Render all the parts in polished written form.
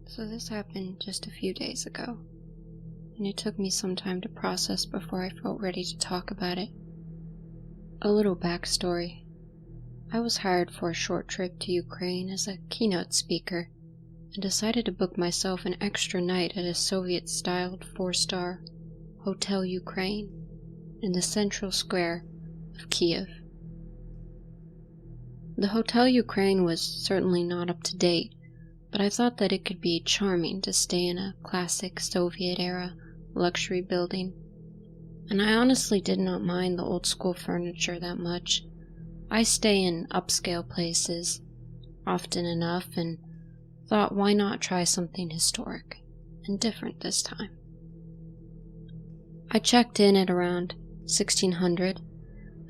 So this happened just a few days ago, and it took me some time to process before I felt ready to talk about it. A little backstory. I was hired for a short trip to Ukraine as a keynote speaker and decided to book myself an extra night at a Soviet-styled 4-star Hotel Ukraine in the central square of Kiev. The Hotel Ukraine was certainly not up to date, but I thought that it could be charming to stay in a classic Soviet-era luxury building, and I honestly did not mind the old-school furniture that much. I stay in upscale places often enough and thought, why not try something historic and different this time? I checked in at around 1600,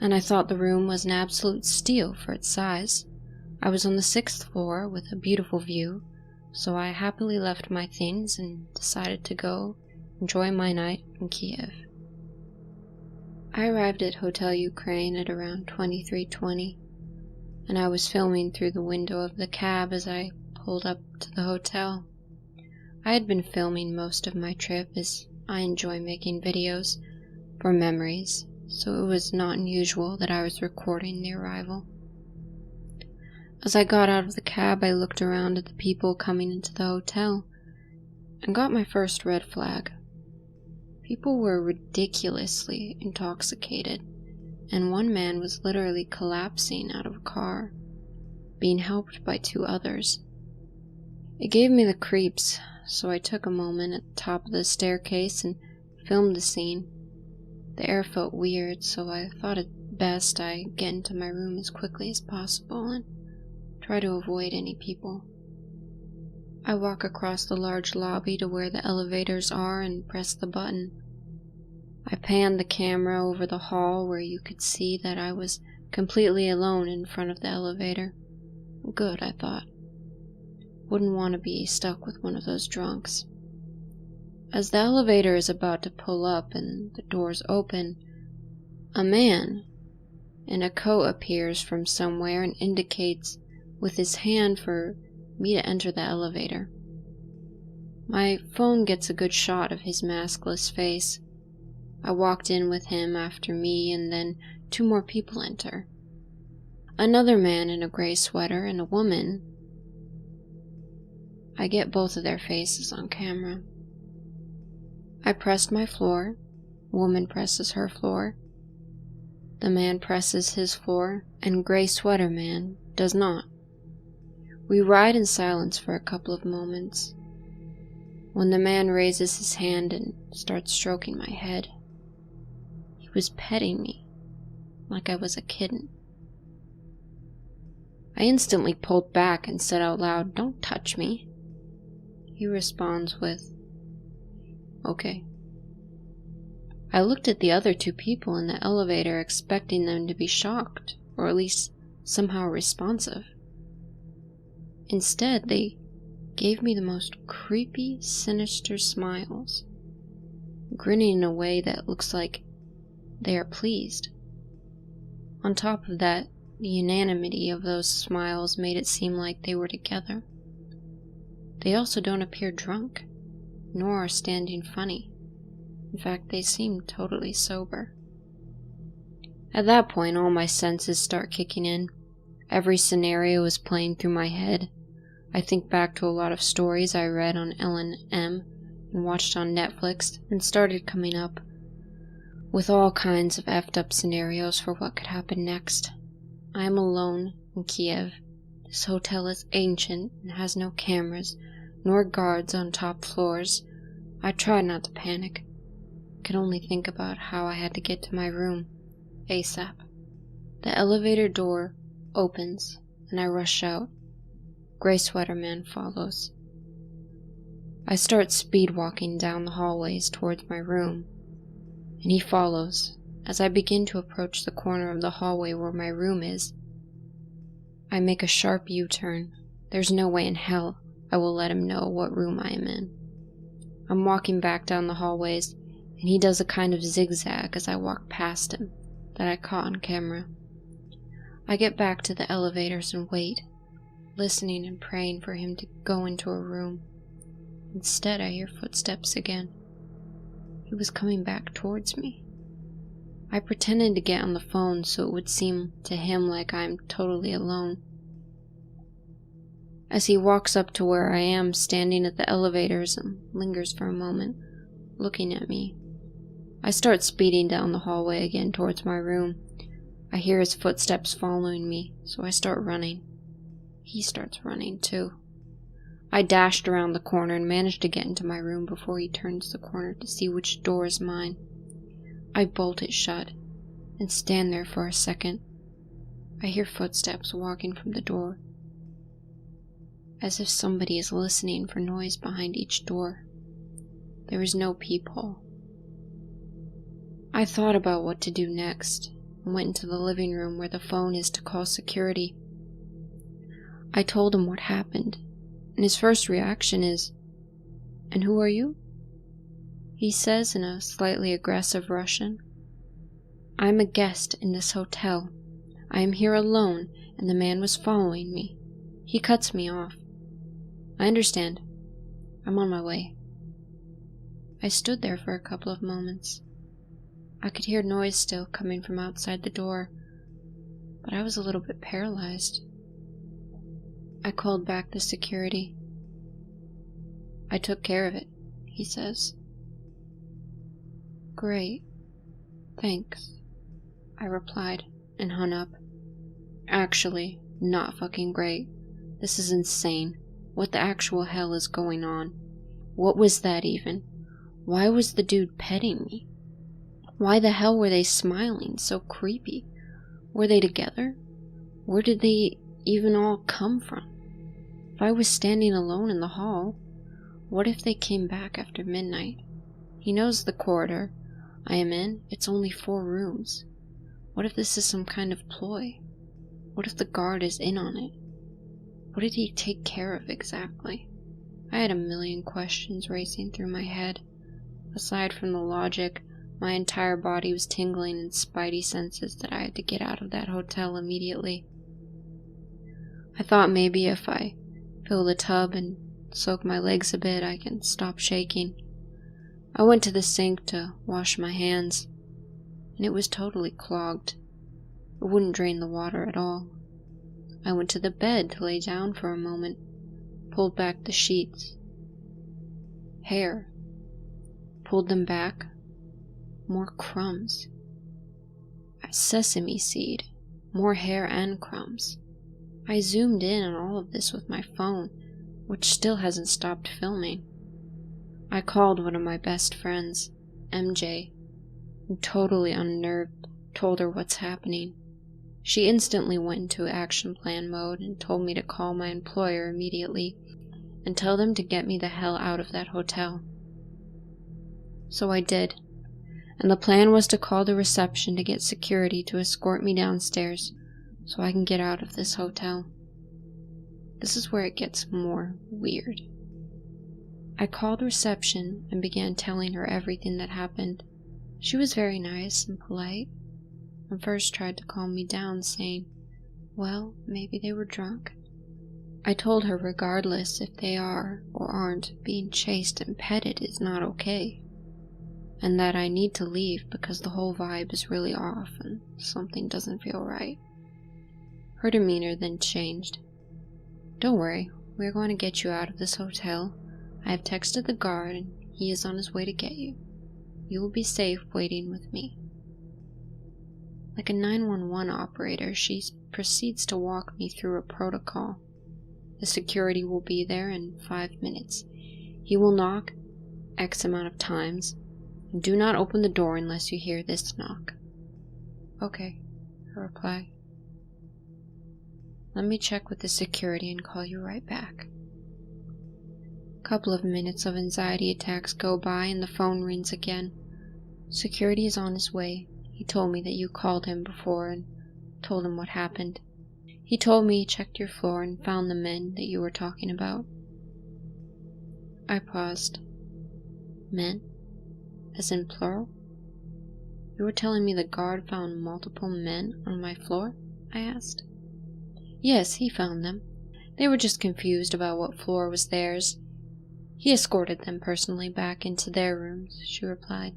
and I thought the room was an absolute steal for its size. I was on the 6th floor with a beautiful view, so I happily left my things and decided to go enjoy my night in Kiev. I arrived at Hotel Ukraine at around 23:20, and I was filming through the window of the cab as I pulled up to the hotel. I had been filming most of my trip as I enjoy making videos for memories, so it was not unusual that I was recording the arrival. As I got out of the cab, I looked around at the people coming into the hotel and got my first red flag. People were ridiculously intoxicated, and one man was literally collapsing out of a car, being helped by 2 others. It gave me the creeps, so I took a moment at the top of the staircase and filmed the scene. The air felt weird, so I thought it best I get into my room as quickly as possible and try to avoid any people. I walk across the large lobby to where the elevators are and press the button. I panned the camera over the hall where you could see that I was completely alone in front of the elevator. Good, I thought. Wouldn't want to be stuck with one of those drunks. As the elevator is about to pull up and the doors open, a man in a coat appears from somewhere and indicates with his hand for me to enter the elevator. My phone gets a good shot of his maskless face. I walked in with him after me, and then 2 more people enter. Another man in a gray sweater and a woman. I get both of their faces on camera. I pressed my floor. Woman presses her floor. The man presses his floor, and gray sweater man does not. We ride in silence for a couple of moments, when the man raises his hand and starts stroking my head. He was petting me, like I was a kitten. I instantly pulled back and said out loud, "Don't touch me." He responds with, "Okay." I looked at the other 2 people in the elevator expecting them to be shocked, or at least somehow responsive. Instead, they gave me the most creepy, sinister smiles, grinning in a way that looks like they are pleased. On top of that, the unanimity of those smiles made it seem like they were together. They also don't appear drunk, nor are standing funny. In fact, they seem totally sober. At that point, all my senses start kicking in. Every scenario is playing through my head. I think back to a lot of stories I read on L&M and watched on Netflix, and started coming up with all kinds of effed up scenarios for what could happen next. I am alone in Kiev. This hotel is ancient and has no cameras, nor guards on top floors. I tried not to panic. I could only think about how I had to get to my room ASAP. The elevator door opens, and I rush out. Gray sweater man follows. I start speed walking down the hallways towards my room, and he follows. As I begin to approach the corner of the hallway where my room is, I make a sharp U-turn. There's no way in hell I will let him know what room I am in. I'm walking back down the hallways, and he does a kind of zigzag as I walk past him that I caught on camera. I get back to the elevators and wait, listening and praying for him to go into a room. Instead, I hear footsteps again. He was coming back towards me. I pretended to get on the phone so it would seem to him like I'm totally alone. As he walks up to where I am standing at the elevators and lingers for a moment, looking at me, I start speeding down the hallway again towards my room. I hear his footsteps following me, so I start running. He starts running too. I dashed around the corner and managed to get into my room before he turns the corner to see which door is mine. I bolt it shut and stand there for a second. I hear footsteps walking from the door, as if somebody is listening for noise behind each door. There is no peephole. I thought about what to do next and went into the living room where the phone is to call security. I told him what happened, and his first reaction is, "And who are you?" He says in a slightly aggressive Russian, "I am a guest in this hotel. I am here alone, and the man was following me. He cuts me off. I understand. I'm on my way." I stood there for a couple of moments. I could hear noise still coming from outside the door, but I was a little bit paralyzed. I called back the security. "I took care of it," he says. "Great. Thanks," I replied and hung up. "Actually, not fucking great. This is insane. What the actual hell is going on? What was that even? Why was the dude petting me? Why the hell were they smiling? So creepy. Were they together? Where did they even all come from? If I was standing alone in the hall, what if they came back after midnight? He knows the corridor I am in. It's only 4 rooms. What if this is some kind of ploy? What if the guard is in on it? What did he take care of exactly? I had a million questions racing through my head. Aside from the logic, my entire body was tingling in spidey senses that I had to get out of that hotel immediately. I thought maybe if I fill the tub and soak my legs a bit, I can stop shaking. I went to the sink to wash my hands, and it was totally clogged. It wouldn't drain the water at all. I went to the bed to lay down for a moment, pulled back the sheets. Hair. Pulled them back. More crumbs. A sesame seed. More hair and crumbs. I zoomed in on all of this with my phone, which still hasn't stopped filming. I called one of my best friends, MJ, and totally unnerved, told her what's happening. She instantly went into action plan mode and told me to call my employer immediately and tell them to get me the hell out of that hotel. So I did, and the plan was to call the reception to get security to escort me downstairs so I can get out of this hotel. This is where it gets more weird. I called reception and began telling her everything that happened. She was very nice and polite, and first tried to calm me down, saying, "Well, maybe they were drunk." I told her regardless if they are or aren't, being chased and petted is not okay, and that I need to leave because the whole vibe is really off and something doesn't feel right. Her demeanor then changed. "Don't worry, we are going to get you out of this hotel. I have texted the guard and he is on his way to get you. You will be safe waiting with me." Like a 911 operator, she proceeds to walk me through a protocol. The security will be there in 5 minutes. He will knock X amount of times. And do not open the door unless you hear this knock. "Okay," I reply. "Let me check with the security and call you right back." A couple of minutes of anxiety attacks go by and the phone rings again. Security is on his way. He told me that you called him before and told him what happened. He told me he checked your floor and found the men that you were talking about. I paused. Men? As in plural? You were telling me the guard found multiple men on my floor? I asked. Yes, he found them. They were just confused about what floor was theirs. He escorted them personally back into their rooms, she replied.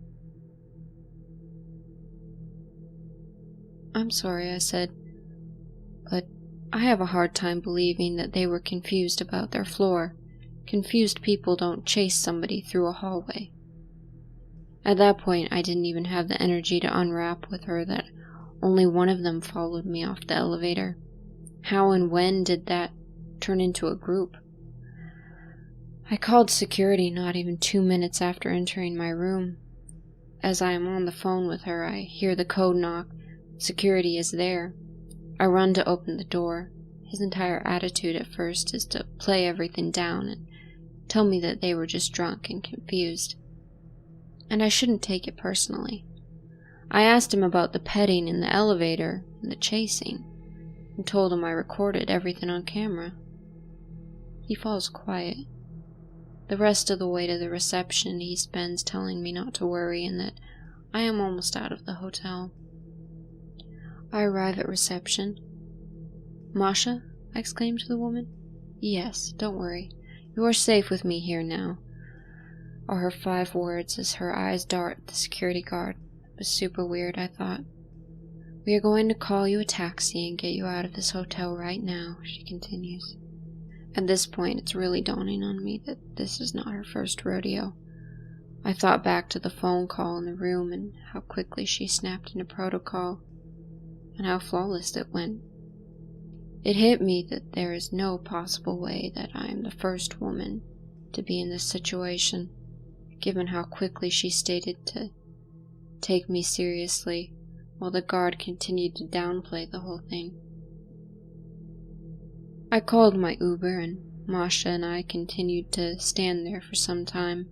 I'm sorry, I said, but I have a hard time believing that they were confused about their floor. Confused people don't chase somebody through a hallway. At that point, I didn't even have the energy to unwrap with her that only one of them followed me off the elevator. How and when did that turn into a group? I called security not even 2 minutes after entering my room. As I am on the phone with her, I hear the code knock. Security is there. I run to open the door. His entire attitude at first is to play everything down and tell me that they were just drunk and confused. And I shouldn't take it personally. I asked him about the petting in the elevator and the chasing, and told him I recorded everything on camera. He falls quiet. The rest of the way to the reception he spends telling me not to worry and that I am almost out of the hotel. I arrive at reception. Masha? I exclaimed to the woman. Yes, don't worry. You are safe with me here now, are her 5 words as her eyes dart at the security guard. It was super weird, I thought. We are going to call you a taxi and get you out of this hotel right now, she continues. At this point, it's really dawning on me that this is not her first rodeo. I thought back to the phone call in the room and how quickly she snapped into protocol, and how flawless it went. It hit me that there is no possible way that I am the first woman to be in this situation, given how quickly she stated to take me seriously, while the guard continued to downplay the whole thing. I called my Uber, and Masha and I continued to stand there for some time.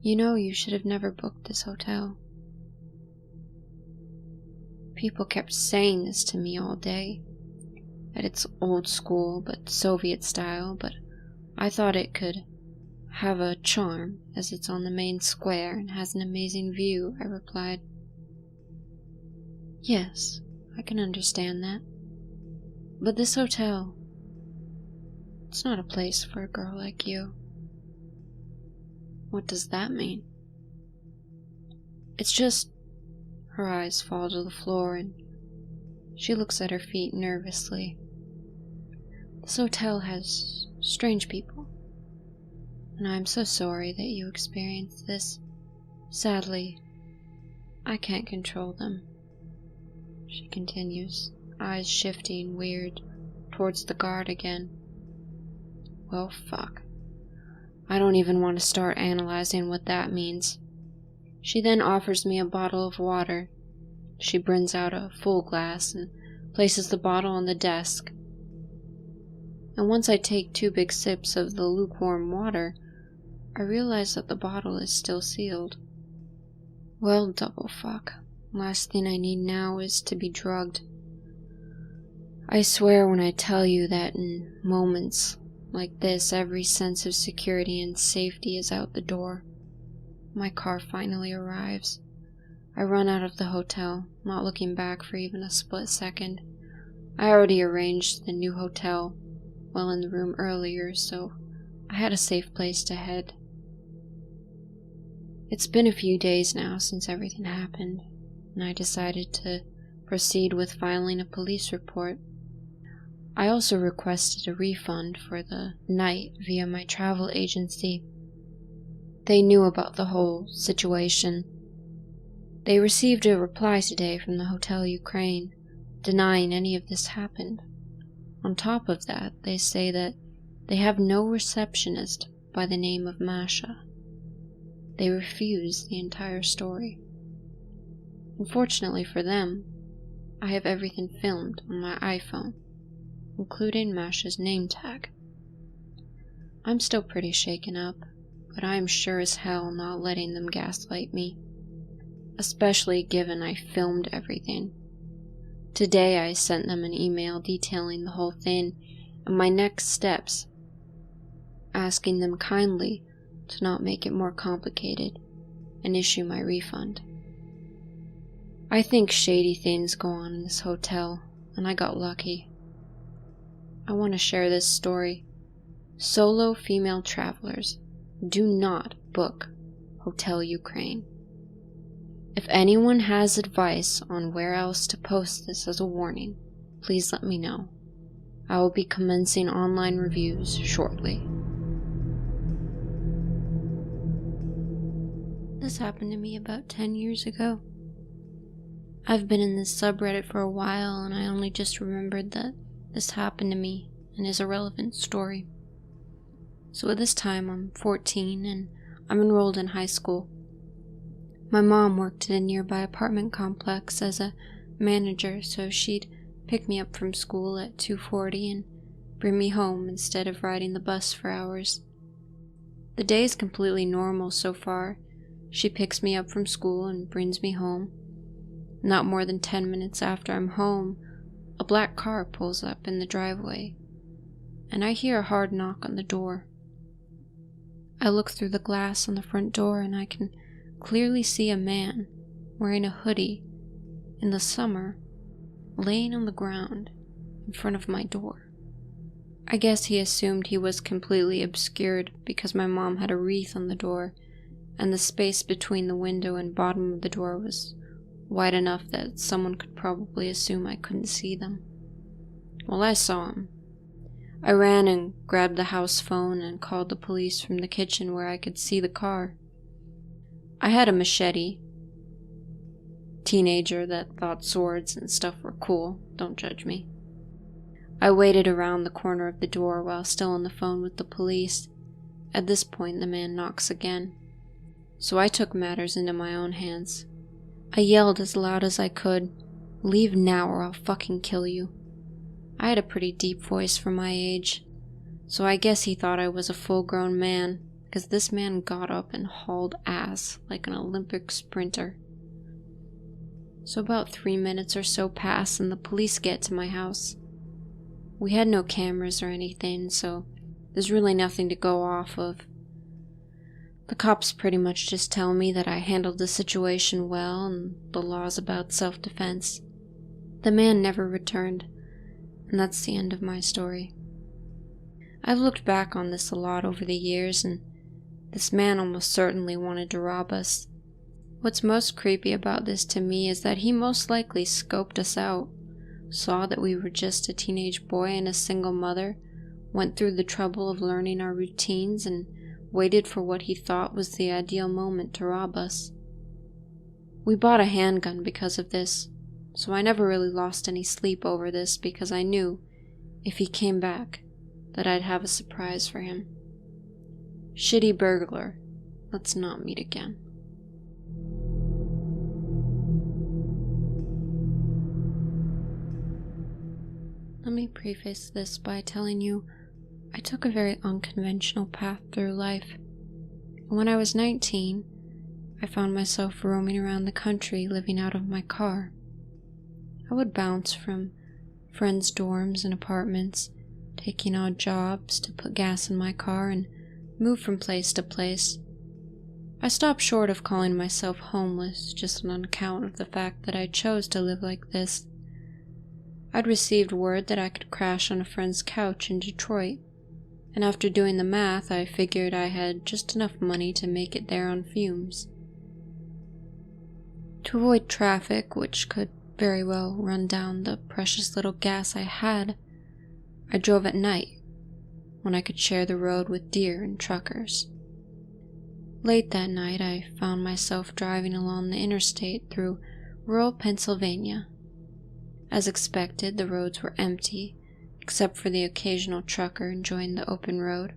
You know, you should have never booked this hotel. People kept saying this to me all day, that it's old school but Soviet style, but I thought it could have a charm as it's on the main square and has an amazing view, I replied. Yes, I can understand that. But this hotel, it's not a place for a girl like you. What does that mean? It's just... Her eyes fall to the floor and she looks at her feet nervously. This hotel has strange people, and I'm so sorry that you experienced this. Sadly, I can't control them, she continues, eyes shifting weird towards the guard again. Well, fuck. I don't even want to start analyzing what that means. She then offers me a bottle of water. She brings out a full glass and places the bottle on the desk. And once I take 2 big sips of the lukewarm water, I realize that the bottle is still sealed. Well, double fuck. Last thing I need now is to be drugged. I swear when I tell you that in moments like this, every sense of security and safety is out the door. My car finally arrives. I run out of the hotel, not looking back for even a split second. I already arranged the new hotel well in the room earlier, so I had a safe place to head. It's been a few days now since everything happened, and I decided to proceed with filing a police report. I also requested a refund for the night via my travel agency. They knew about the whole situation. They received a reply today from the Hotel Ukraine, denying any of this happened. On top of that, they say that they have no receptionist by the name of Masha. They refuse the entire story. Unfortunately for them, I have everything filmed on my iPhone, including Masha's name tag. I'm still pretty shaken up, but I am sure as hell not letting them gaslight me, especially given I filmed everything. Today I sent them an email detailing the whole thing and my next steps, asking them kindly to not make it more complicated and issue my refund. I think shady things go on in this hotel, and I got lucky. I want to share this story Solo female travelers, do not book Hotel Ukraine. If anyone has advice on where else to post this as a warning, please let me know. I will be commencing online reviews shortly. This happened to me about 10 years ago. I've been in this subreddit for a while, and I only just remembered that this happened to me and is a relevant story. So at this time, I'm 14 and I'm enrolled in high school. My mom worked in a nearby apartment complex as a manager, so she'd pick me up from school at 2:40 and bring me home instead of riding the bus for hours. The day is completely normal so far. She picks me up from school and brings me home. Not more than 10 minutes after I'm home, a black car pulls up in the driveway, and I hear a hard knock on the door. I look through the glass on the front door and I can clearly see a man wearing a hoodie in the summer laying on the ground in front of my door. I guess he assumed he was completely obscured because my mom had a wreath on the door and the space between the window and bottom of the door was wide enough that someone could probably assume I couldn't see them. Well, I saw him. I ran and grabbed the house phone and called the police from the kitchen where I could see the car. I had a machete. Teenager that thought swords and stuff were cool, don't judge me. I waited around the corner of the door while still on the phone with the police. At this point, the man knocks again. So I took matters into my own hands. I yelled as loud as I could, "Leave now or I'll fucking kill you." I had a pretty deep voice for my age, so I guess he thought I was a full-grown man, because this man got up and hauled ass like an Olympic sprinter. So about 3 minutes or so pass and the police get to my house. We had no cameras or anything, so there's really nothing to go off of. The cops pretty much just tell me that I handled the situation well and the laws about self-defense. The man never returned, and that's the end of my story. I've looked back on this a lot over the years, and this man almost certainly wanted to rob us. What's most creepy about this to me is that he most likely scoped us out, saw that we were just a teenage boy and a single mother, went through the trouble of learning our routines, and waited for what he thought was the ideal moment to rob us. We bought a handgun because of this, so I never really lost any sleep over this because I knew, if he came back, that I'd have a surprise for him. Shitty burglar, let's not meet again. Let me preface this by telling you I took a very unconventional path through life. When I was 19, I found myself roaming around the country living out of my car. I would bounce from friends' dorms and apartments, taking odd jobs to put gas in my car and move from place to place. I stopped short of calling myself homeless just on account of the fact that I chose to live like this. I'd received word that I could crash on a friend's couch in Detroit, and after doing the math, I figured I had just enough money to make it there on fumes. To avoid traffic, which could very well run down the precious little gas I had, I drove at night, when I could share the road with deer and truckers. Late that night, I found myself driving along the interstate through rural Pennsylvania. As expected, the roads were empty, except for the occasional trucker enjoying the open road.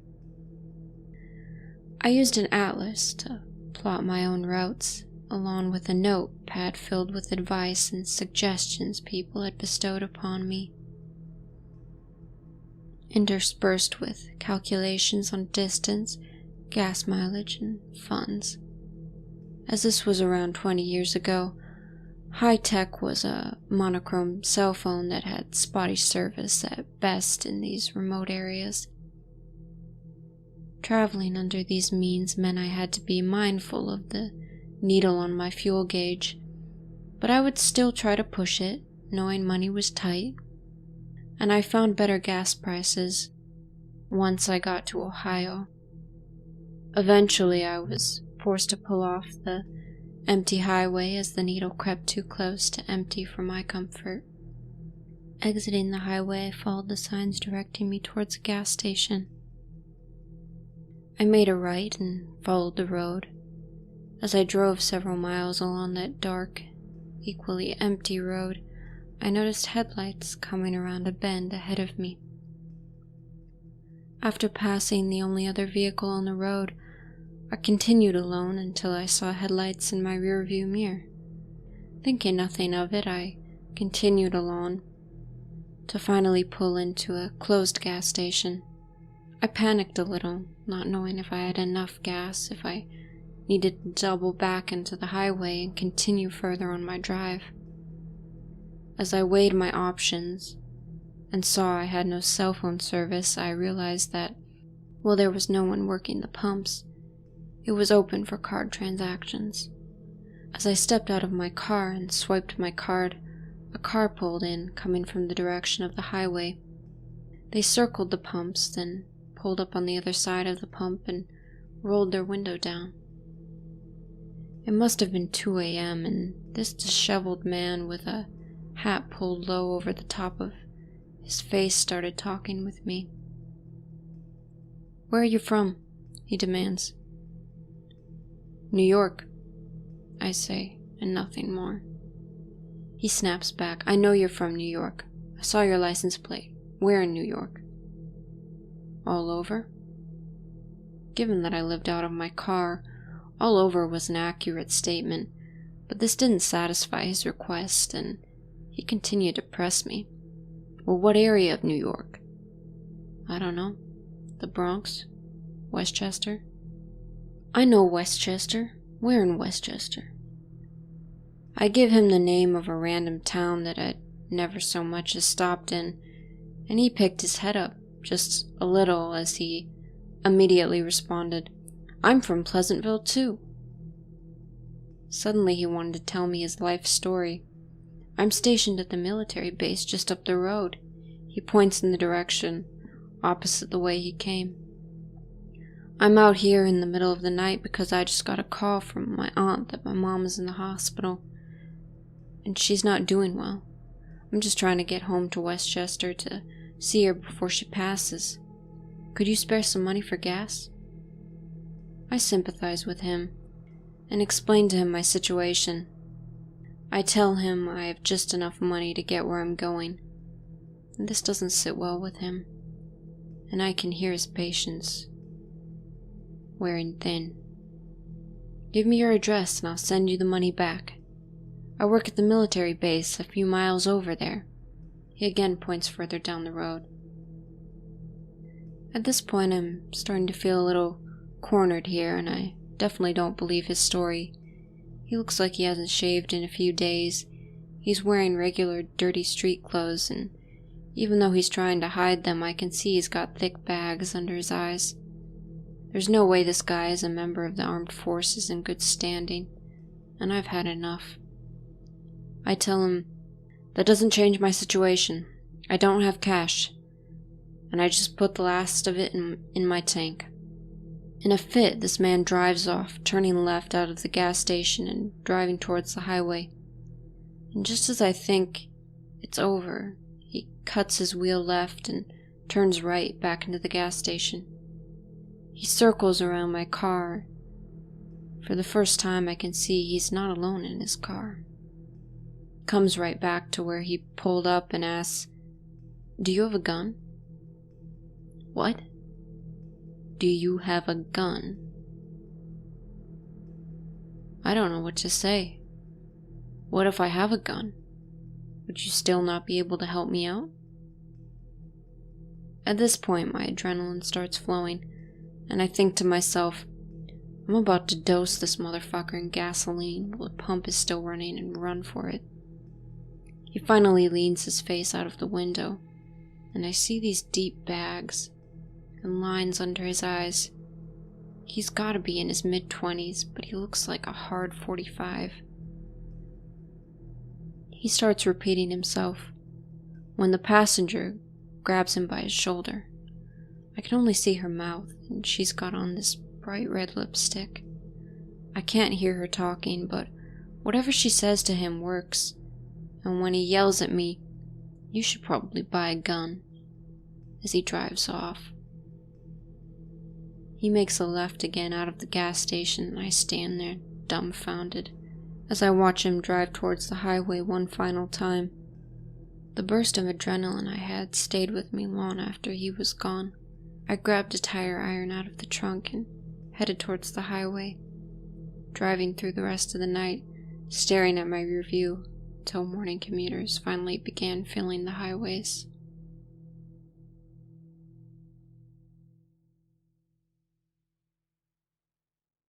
I used an atlas to plot my own routes, along with a notepad filled with advice and suggestions people had bestowed upon me, interspersed with calculations on distance, gas mileage, and funds. As this was around 20 years ago, high-tech was a monochrome cell phone that had spotty service at best in these remote areas. Traveling under these means meant I had to be mindful of the needle on my fuel gauge, but I would still try to push it, knowing money was tight, and I found better gas prices, once I got to Ohio. Eventually, I was forced to pull off the empty highway as the needle crept too close to empty for my comfort. Exiting the highway, I followed the signs directing me towards a gas station. I made a right and followed the road. As I drove several miles along that dark, equally empty road, I noticed headlights coming around a bend ahead of me. After passing the only other vehicle on the road, I continued alone until I saw headlights in my rearview mirror. Thinking nothing of it, I continued along to finally pull into a closed gas station. I panicked a little, not knowing if I had enough gas, if I needed to double back into the highway and continue further on my drive. As I weighed my options and saw I had no cell phone service, I realized that, while there was no one working the pumps, it was open for card transactions. As I stepped out of my car and swiped my card, a car pulled in, coming from the direction of the highway. They circled the pumps, then pulled up on the other side of the pump and rolled their window down. It must have been 2 a.m., and this disheveled man with a hat pulled low over the top of his face started talking with me. "Where are you from?" he demands. "New York," I say, and nothing more. He snaps back, "I know you're from New York. I saw your license plate. Where in New York?" "All over?" Given that I lived out of my car, all over was an accurate statement, but this didn't satisfy his request, and he continued to press me. "Well, what area of New York?" "I don't know. The Bronx? Westchester?" "I know Westchester. Where in Westchester?" I give him the name of a random town that I'd never so much as stopped in, and he picked his head up just a little as he immediately responded, "I'm from Pleasantville too." Suddenly he wanted to tell me his life story. "I'm stationed at the military base just up the road." He points in the direction opposite the way he came. "I'm out here in the middle of the night because I just got a call from my aunt that my mom is in the hospital, and she's not doing well. I'm just trying to get home to Westchester to see her before she passes. Could you spare some money for gas?" I sympathize with him and explain to him my situation. I tell him I have just enough money to get where I'm going, and this doesn't sit well with him, and I can hear his patience wearing thin. "Give me your address and I'll send you the money back. I work at the military base a few miles over there." He again points further down the road. At this point, I'm starting to feel a little cornered here, and I definitely don't believe his story. He looks like he hasn't shaved in a few days. He's wearing regular dirty street clothes, and even though he's trying to hide them, I can see he's got thick bags under his eyes. There's no way this guy is a member of the armed forces in good standing, and I've had enough. I tell him, "That doesn't change my situation. I don't have cash, and I just put the last of it in my tank." In a fit, this man drives off, turning left out of the gas station and driving towards the highway. And just as I think it's over, he cuts his wheel left and turns right back into the gas station. He circles around my car. For the first time, I can see he's not alone in his car. Comes right back to where he pulled up and asks, "Do you have a gun?" "What? Do you have a gun?" I don't know what to say. What if I have a gun? Would you still not be able to help me out? At this point, my adrenaline starts flowing, and I think to myself, I'm about to dose this motherfucker in gasoline while the pump is still running and run for it. He finally leans his face out of the window, and I see these deep bags and lines under his eyes. He's gotta be in his mid-20s, but he looks like a hard 45. He starts repeating himself when the passenger grabs him by his shoulder. I can only see her mouth, and she's got on this bright red lipstick. I can't hear her talking, but whatever she says to him works. And when he yells at me, "You should probably buy a gun," as he drives off. He makes a left again out of the gas station, and I stand there dumbfounded as I watch him drive towards the highway one final time. The burst of adrenaline I had stayed with me long after he was gone. I grabbed a tire iron out of the trunk and headed towards the highway, driving through the rest of the night, staring at my rear view until morning commuters finally began filling the highways.